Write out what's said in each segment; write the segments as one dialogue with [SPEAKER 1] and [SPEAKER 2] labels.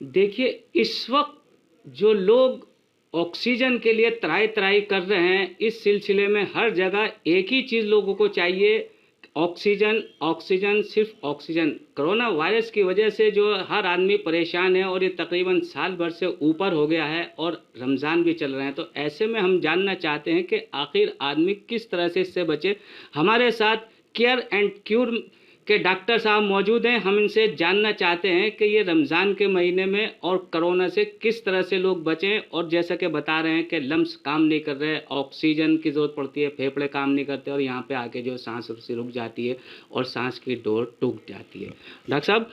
[SPEAKER 1] देखिए, इस वक्त जो लोग ऑक्सीजन के लिए त्राही त्राही कर रहे हैं, इस सिलसिले में हर जगह एक ही चीज़ लोगों को चाहिए, ऑक्सीजन, ऑक्सीजन, सिर्फ ऑक्सीजन। कोरोना वायरस की वजह से जो हर आदमी परेशान है और ये तकरीबन साल भर से ऊपर हो गया है और रमज़ान भी चल रहे हैं। तो ऐसे में हम जानना चाहते हैं कि आखिर आदमी किस तरह से इससे बचे। हमारे साथ केयर एंड क्यूर के डॉक्टर साहब मौजूद हैं। हम इनसे जानना चाहते हैं कि ये रमज़ान के महीने में और कोरोना से किस तरह से लोग बचें। और जैसा कि बता रहे हैं कि लम्स काम नहीं कर रहे, ऑक्सीजन की ज़रूरत पड़ती है, फेफड़े काम नहीं करते और यहाँ पे आके जो सांस से रुक जाती है और सांस की डोर टूट जाती है। डॉक्टर साहब,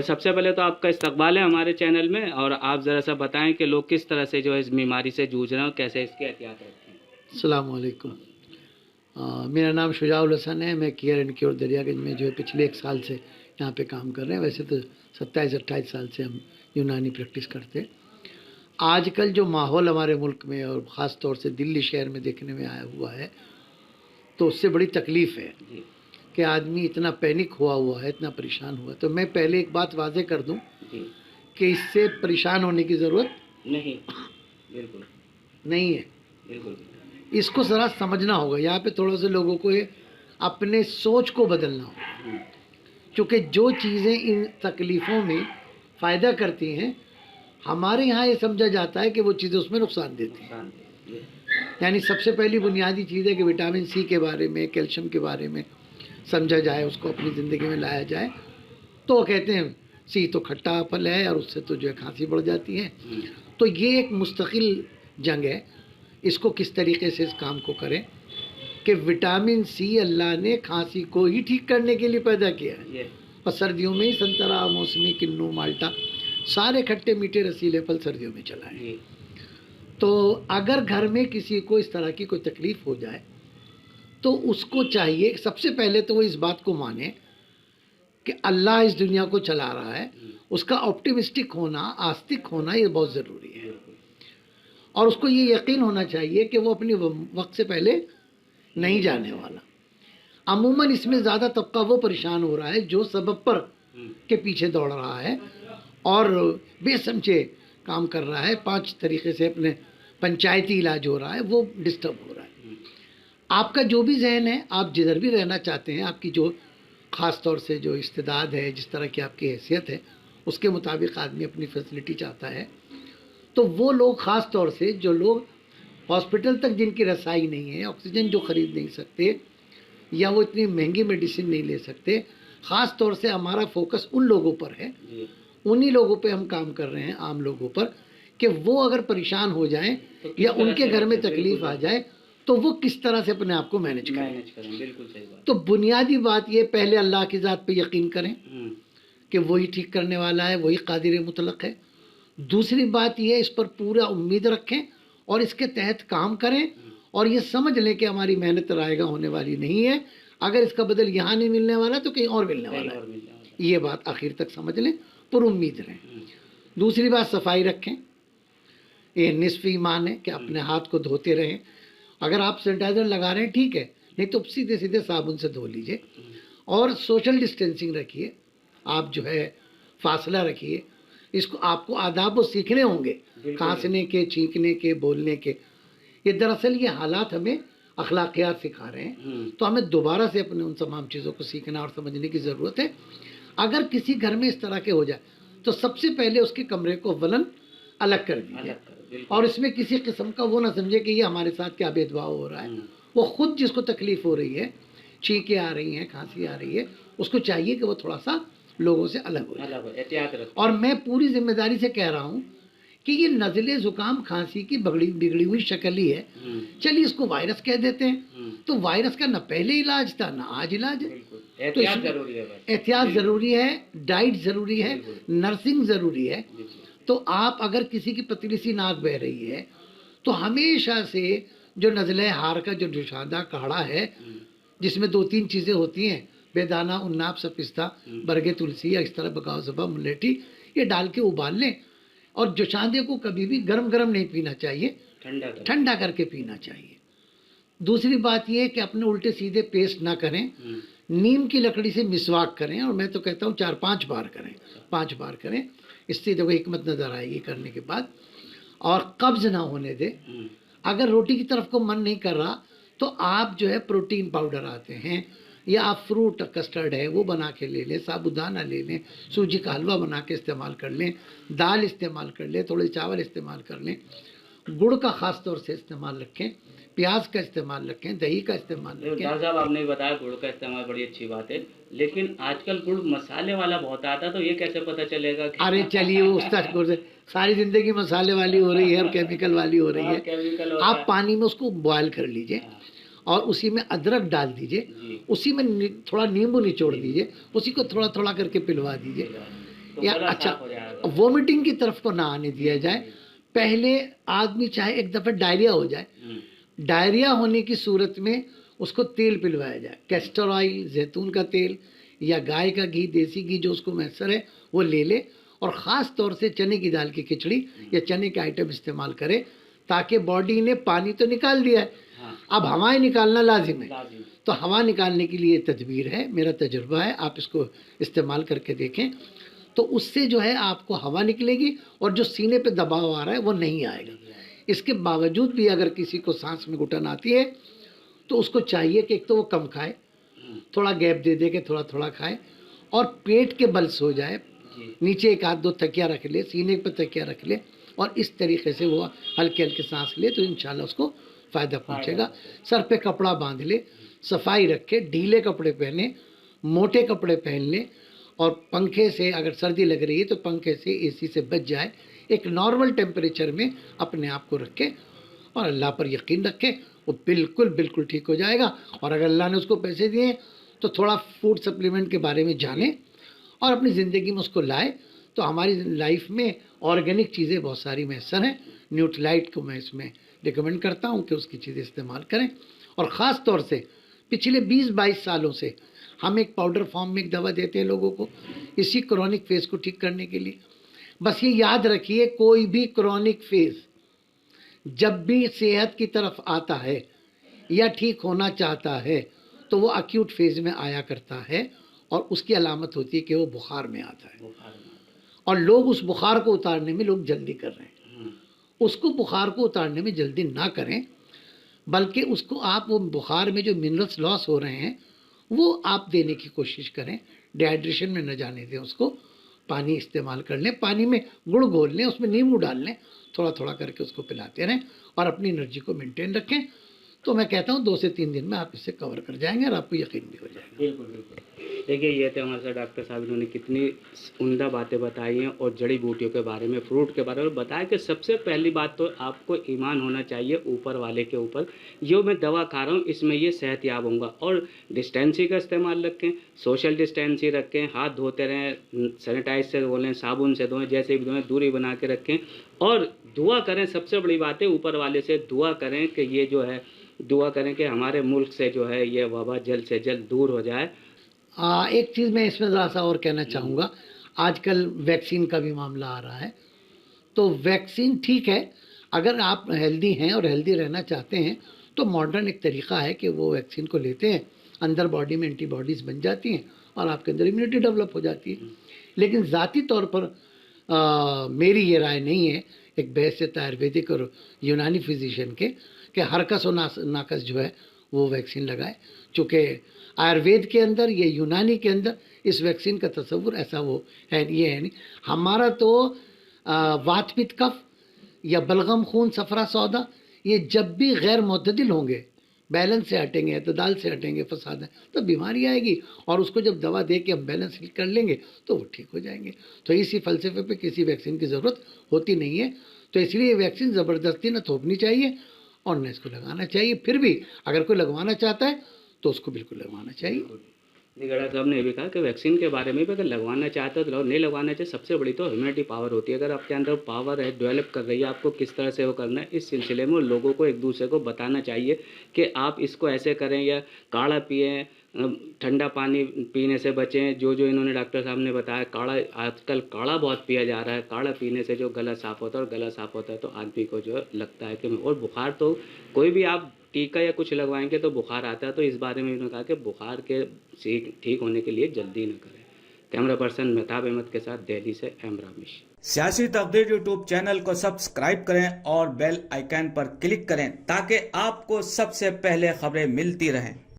[SPEAKER 1] सबसे पहले तो आपका इस्तकबाल है हमारे चैनल में, और आप ज़रा सा बताएँ कि लोग किस तरह से जो है इस बीमारी से जूझ रहे हैं और कैसे इसकी एहतियात रखें।
[SPEAKER 2] अस्सलाम वालेकुम। मेरा नाम शुजाउल हसन है। मैं केयर एंड क्योर दरियागंज में जो है पिछले 1 साल से यहाँ पे काम कर रहे हैं। वैसे तो 27-28 साल से हम यूनानी प्रैक्टिस करते हैं। आजकल जो माहौल हमारे मुल्क में और ख़ास तौर से दिल्ली शहर में देखने में आया हुआ है, तो उससे बड़ी तकलीफ़ है कि आदमी इतना पैनिक हुआ है, इतना परेशान हुआ। तो मैं पहले एक बात वाज़ेह कर दूँ कि इससे परेशान होने की ज़रूरत
[SPEAKER 1] नहीं, बिल्कुल
[SPEAKER 2] नहीं है।
[SPEAKER 1] बिल्कुल
[SPEAKER 2] इसको ज़रा समझना होगा। यहाँ पे थोड़ा सा लोगों को अपने सोच को बदलना होगा, क्योंकि जो चीज़ें इन तकलीफ़ों में फ़ायदा करती हैं, हमारे यहाँ ये समझा जाता है कि वो चीज़ें उसमें नुकसान देती हैं। यानी सबसे पहली बुनियादी चीज़ है कि विटामिन सी के बारे में, कैल्शियम के बारे में समझा जाए, उसको अपनी ज़िंदगी में लाया जाए। तो वो कहते हैं सी तो खट्टा फल है और उससे तो जो है खांसी बढ़ जाती है। तो ये एक मुस्तकिल जंग है। इसको किस तरीके से इस काम को करें कि विटामिन सी अल्लाह ने खांसी को ही ठीक करने के लिए पैदा किया है। और सर्दियों में ही संतरा, मौसमी, किन्नू, माल्टा, सारे खट्टे मीठे रसीले फल सर्दियों में चलाएं। तो अगर घर में किसी को इस तरह की कोई तकलीफ़ हो जाए तो उसको चाहिए सबसे पहले तो वो इस बात को माने कि अल्लाह इस दुनिया को चला रहा है। उसका ऑप्टिमिस्टिक होना, आस्तिक होना, ये बहुत ज़रूरी है। और उसको ये यकीन होना चाहिए कि वो अपने वक्त से पहले नहीं जाने वाला। अमूमन इसमें ज़्यादा तबका वो परेशान हो रहा है जो सबब पर के पीछे दौड़ रहा है और बेसमझे काम कर रहा है, 5 तरीके से अपने पंचायती इलाज हो रहा है, वो डिस्टर्ब हो रहा है। आपका जो भी जहन है, आप जिधर भी रहना चाहते हैं, आपकी जो ख़ास तौर से जो इस्तेदाद है, जिस तरह की आपकी हैसियत है, उसके मुताबिक आदमी अपनी फैसिलिटी चाहता है। तो वो लोग, ख़ास तौर से जो लोग हॉस्पिटल तक जिनकी रसाई नहीं है, ऑक्सीजन जो ख़रीद नहीं सकते या वो इतनी महंगी मेडिसिन नहीं ले सकते, ख़ास तौर से हमारा फोकस उन लोगों पर है। उन्हीं लोगों पे हम काम कर रहे हैं, आम लोगों पर, कि वो अगर परेशान हो जाएं तो या उनके घर में तकलीफ़ आ जाए तो वो किस तरह से अपने आप को मैनेज करें।
[SPEAKER 1] बिल्कुल सही बात।
[SPEAKER 2] तो बुनियादी बात ये, पहले अल्लाह की ज़ात पे यकीन करें कि वही ठीक करने वाला है, वही कादिर मुतलक है। दूसरी बात ये, इस पर पूरा उम्मीद रखें और इसके तहत काम करें और ये समझ लें कि हमारी मेहनत रायगा होने वाली नहीं है। अगर इसका बदल यहाँ नहीं मिलने वाला तो कहीं और मिलने वाला है। ये बात आखिर तक समझ लें, पर उम्मीद रहें। दूसरी बात, सफाई रखें। ये निस्फ ईमान है कि अपने हाथ को धोते रहें। अगर आप सैनिटाइज़र लगा रहे हैं ठीक है, नहीं तो सीधे सीधे साबुन से धो लीजिए। और सोशल डिस्टेंसिंग रखिए, आप जो है फासला रखिए। इसको आपको आदाब वो सीखने होंगे, खांसने के, छींकने के, बोलने के। ये दरअसल ये हालात हमें अखलाकियात सिखा रहे हैं। तो हमें दोबारा से अपने उन तमाम चीज़ों को सीखना और समझने की ज़रूरत है। अगर किसी घर में इस तरह के हो जाए तो सबसे पहले उसके कमरे को वलन अलग कर दीजिए और इसमें किसी किस्म का वो ना समझे कि ये हमारे साथ क्या भेदभाव हो रहा है। वो खुद जिसको तकलीफ़ हो रही है, छींकें आ रही हैं, खांसी आ रही है, उसको चाहिए कि वो थोड़ा सा लोगों से अलग हो जाए। और मैं पूरी जिम्मेदारी से कह रहा हूँ कि ये नज़ले ज़ुकाम खांसी की बिगड़ी हुई शक्ल ही है। चलिए इसको वायरस कह देते हैं, तो वायरस का ना पहले इलाज था ना आज इलाज है। तो एहतियात ज़रूरी है, डाइट ज़रूरी है, नर्सिंग ज़रूरी है। तो आप अगर किसी की पतली सी नाक बह रही है तो हमेशा से जो नज़ले हार का जो जुशादा काढ़ा है, जिसमें 2-3 चीज़ें होती हैं, बेदाना, उन्नाब, सपिस्ता, बरगे तुलसी या इस तरह बगाव ज़बा, मुलेठी, ये डाल के उबाल लें। और जोशादे को कभी भी गरम गरम नहीं पीना चाहिए, ठंडा करके पीना चाहिए। दूसरी बात ये है कि अपने उल्टे सीधे पेस्ट ना करें। नीम की लकड़ी से मिसवाक करें, और मैं तो कहता हूँ 4-5 बार करें, 5 बार करें। इससे देखो हिकमत नज़र आएगी करने के बाद। और कब्ज़ ना होने दे। अगर रोटी की तरफ को मन नहीं कर रहा तो आप जो है प्रोटीन पाउडर आते हैं, या आप फ्रूट कस्टर्ड है वो बना के ले लें, साबूदाना ले लें, सूजी का हलवा बना के इस्तेमाल कर लें, दाल इस्तेमाल कर लें, थोड़े चावल इस्तेमाल कर लें, गुड़ का ख़ास तौर से इस्तेमाल रखें, प्याज का इस्तेमाल रखें, दही का इस्तेमाल रखें।
[SPEAKER 1] डॉक्टर साहब आपने बताया गुड़ का इस्तेमाल, बड़ी अच्छी बात है, लेकिन आजकल गुड़ मसाले वाला बहुत आता है, तो ये कैसे पता चलेगा कि
[SPEAKER 2] अरे चलिए उस तक सारी ज़िंदगी मसाले वाली हो रही है और केमिकल वाली हो रही है।
[SPEAKER 1] केमिकल होता
[SPEAKER 2] आप
[SPEAKER 1] है।
[SPEAKER 2] पानी में उसको बॉयल कर लीजिए और उसी में अदरक डाल दीजिए,
[SPEAKER 1] जी।
[SPEAKER 2] उसी में थोड़ा नींबू निचोड़ दीजिए, उसी को थोड़ा थोड़ा करके पिलवा दीजिए।
[SPEAKER 1] तो
[SPEAKER 2] या
[SPEAKER 1] गला
[SPEAKER 2] अच्छा,
[SPEAKER 1] साफ हो जाएगा।
[SPEAKER 2] वोमिटिंग की तरफ को ना आने दिया जाए। पहले आदमी चाहे एक दफ़ा डायरिया हो जाए, डायरिया होने की सूरत में उसको तेल पिलवाया जाए, कैस्टर ऑयल, जैतून का तेल या गाय का घी, देसी घी जो उसको मैसर है वो ले ले, और ख़ास तौर से चने की दाल की खिचड़ी या चने के आइटम इस्तेमाल करे, ताकि बॉडी ने पानी तो निकाल दिया है, अब हवाएं निकालना लाजिम है। तो हवा निकालने के लिए तदबीर है, मेरा तजुर्बा है, आप इसको इस्तेमाल करके देखें, तो उससे जो है आपको हवा निकलेगी और जो सीने पे दबाव आ रहा है वो नहीं आएगा। इसके बावजूद भी अगर किसी को सांस में घुटन आती है तो उसको चाहिए कि एक तो वो कम खाए, थोड़ा गैप दे दे के थोड़ा थोड़ा खाए, और पेट के बल सो जाए, नीचे एक आध दो तकिया रख ले, सीने पर तकिया रख ले, और इस तरीके से वो हल्के हल्के सांस ले तो इंशाल्लाह उसको फ़ायदा पहुंचेगा। सर पे कपड़ा बांध ले, सफाई रखे, ढीले कपड़े पहने, मोटे कपड़े पहन ले, और पंखे से अगर सर्दी लग रही है तो पंखे से, एसी से बच जाए, एक नॉर्मल टेम्परेचर में अपने आप को रखे और अल्लाह पर यकीन रखे, वो बिल्कुल बिल्कुल ठीक हो जाएगा। और अगर अल्लाह ने उसको पैसे दिए तो थोड़ा फूड सप्लीमेंट के बारे में जाने और अपनी ज़िंदगी में उसको लाए, तो हमारी लाइफ में ऑर्गेनिक चीज़ें बहुत सारी मैसर हैं। न्यूट्रीलाइट को मैं इसमें रिकमेंड करता हूँ कि उसकी चीज़ें इस्तेमाल करें। और ख़ास तौर से पिछले 20-22 सालों से हम एक पाउडर फॉर्म में एक दवा देते हैं लोगों को, इसी क्रॉनिक फेज़ को ठीक करने के लिए। बस ये याद रखिए, कोई भी क्रॉनिक फेज़ जब भी सेहत की तरफ आता है या ठीक होना चाहता है तो वो अक्यूट फेज़ में आया करता है, और उसकी अलामत होती है कि वो बुखार में आता है, और लोग उस बुखार को उतारने में लोग जल्दी कर रहे हैं। उसको बुखार को उतारने में जल्दी ना करें, बल्कि उसको आप वो बुखार में जो मिनरल्स लॉस हो रहे हैं वो आप देने की कोशिश करें, डिहाइड्रेशन में न जाने दें उसको, पानी इस्तेमाल कर लें, पानी में गुड़ घोल लें, उसमें नींबू डाल लें, थोड़ा थोड़ा करके उसको पिलाते रहें और अपनी एनर्जी को मेंटेन रखें। तो मैं कहता हूँ 2 से 3 दिन में आप इसे कवर कर जाएंगे और आपको यकीन भी हो जाएगा।
[SPEAKER 1] बिल्कुल बिल्कुल। देखिए ये थे हमारे साथ डॉक्टर साहब, इन्होंने कितनी उम्दा बातें बताई हैं और जड़ी बूटियों के बारे में, फ्रूट के बारे में बताया कि सबसे पहली बात तो आपको ईमान होना चाहिए ऊपर वाले के ऊपर। जो मैं दवा खा रहा हूँ इसमें ये सेहतयाब होऊंगा, और डिस्टेंसी का इस्तेमाल रखें, सोशल डिस्टेंसी रखें, हाथ धोते रहें, सैनिटाइज से धोलें, साबुन से धोएं, जैसे भी धोएं, दूरी बना के रखें, और दुआ करें। सबसे बड़ी बात है ऊपर वाले से दुआ करें कि ये जो है, दुआ करें कि हमारे मुल्क से जो है ये वबा जल्द से जल्द दूर हो जाए।
[SPEAKER 2] एक चीज़ मैं इसमें ज़रा सा और कहना चाहूँगा, आजकल वैक्सीन का भी मामला आ रहा है, तो वैक्सीन ठीक है, अगर आप हेल्दी हैं और हेल्दी रहना चाहते हैं तो मॉडर्न एक तरीक़ा है कि वो वैक्सीन को लेते हैं, अंदर बॉडी में एंटीबॉडीज़ बन जाती हैं और आपके अंदर इम्यूनिटी डेवलप हो जाती है। लेकिन ज़ाती तौर पर मेरी ये राय नहीं है, एक बहस आयुर्वेदिक और यूनानी फिजिशियन के, कि हरकस और नाकस जो है वो वैक्सीन लगाए, चूँकि आयुर्वेद के अंदर, ये यूनानी के अंदर इस वैक्सीन का तस्वुर ऐसा वो है, ये है नहीं। हमारा तो वात पित्त कफ या बलगम खून सफरा सौदा, ये जब भी गैर मुतदिल होंगे, बैलेंस से हटेंगे, अतदाल से हटेंगे, फसाद है, तो बीमारी आएगी, और उसको जब दवा दे के हम बैलेंस कर लेंगे तो वो ठीक हो जाएंगे। तो इसी फ़लसफ़े पे किसी वैक्सीन की ज़रूरत होती नहीं है। तो इसलिए वैक्सीन ज़बरदस्ती न थोपनी चाहिए और न इसको लगाना चाहिए। फिर भी अगर कोई लगवाना चाहता है तो उसको बिल्कुल लगवाना चाहिए।
[SPEAKER 1] निगड़ा साहब ने भी कहा कि वैक्सीन के बारे में भी अगर लगवाना चाहते हो तो नहीं लगवाना चाहिए। सबसे बड़ी तो ह्यूमनिटी पावर होती है, अगर आपके अंदर पावर है, डेवलप कर रही है, आपको किस तरह से वो करना है, इस सिलसिले में लोगों को एक दूसरे को बताना चाहिए कि आप इसको ऐसे करें या काढ़ा पिएं, ठंडा पानी पीने से बचें। जो जो इन्होंने डॉक्टर साहब ने बताया, काढ़ा, आजकल काढ़ा बहुत पिया जा रहा है, काढ़ा पीने से जो गला साफ़ होता है, और गला साफ़ होता है तो आदमी को जो लगता है कि, और बुखार तो कोई भी आप टीका या कुछ लगवाएंगे तो बुखार आता है, तो इस बारे में उन्होंने कहा कि बुखार के ठीक होने के लिए जल्दी न करें। कैमरा पर्सन मेहताब अहमद के साथ दिल्ली से एम रामेश। सियासी तकदीर यूट्यूब चैनल को सब्सक्राइब करें और बेल आइकन पर क्लिक करें ताकि आपको सबसे पहले खबरें मिलती रहें।